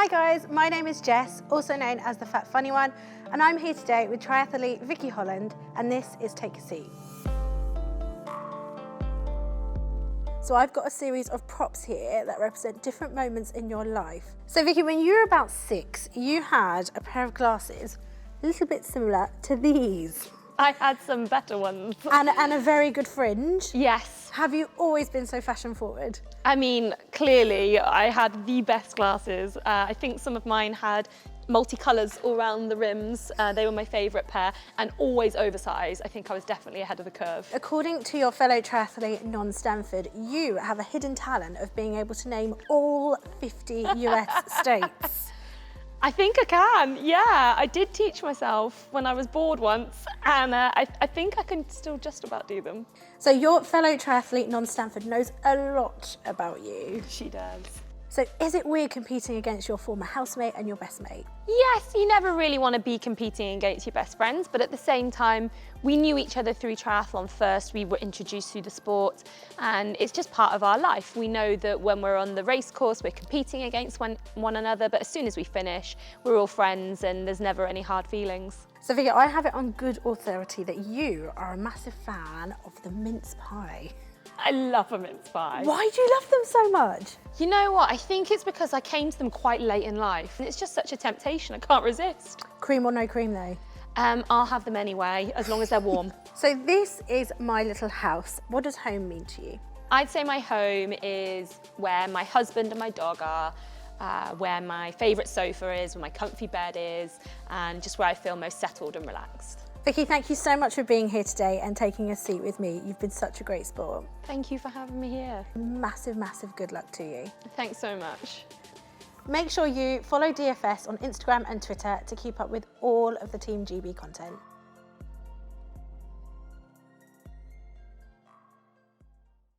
Hi guys, my name is Jess, also known as the Fat Funny One, and I'm here today with triathlete Vicky Holland, and this is Take a Seat. So I've got a series of props here that represent different moments in your life. So Vicky, when you were about 6, you had a pair of glasses a little bit similar to these. I had some better ones. And a very good fringe. Yes. Have you always been so fashion forward? I mean, clearly I had the best glasses. I think some of mine had multicolours all around the rims. They were my favourite pair, and always oversized. I think I was definitely ahead of the curve. According to your fellow triathlete, non-Stanford, you have a hidden talent of being able to name all 50 US states. I think I can, yeah. I did teach myself when I was bored once, and I think I can still just about do them. So your fellow triathlete, non-Stanford, knows a lot about you. She does. So is it weird competing against your former housemate and your best mate? Yes, you never really want to be competing against your best friends, but at the same time, we knew each other through triathlon first. We were introduced through the sport, and it's just part of our life. We know that when we're on the race course, we're competing against one another, but as soon as we finish, we're all friends and there's never any hard feelings. So Vicky, I have it on good authority that you are a massive fan of the mince pie. I love a mince pie. Why do you love them so much? You know what, I think it's because I came to them quite late in life, and it's just such a temptation, I can't resist. Cream or no cream though? I'll have them anyway, as long as they're warm. So this is my little house. What does home mean to you? I'd say my home is where my husband and my dog are, where my favourite sofa is, where my comfy bed is, and just where I feel most settled and relaxed. Vicky, thank you so much for being here today and taking a seat with me. You've been such a great sport. Thank you for having me here. Massive, massive good luck to you. Thanks so much. Make sure you follow DFS on Instagram and Twitter to keep up with all of the Team GB content.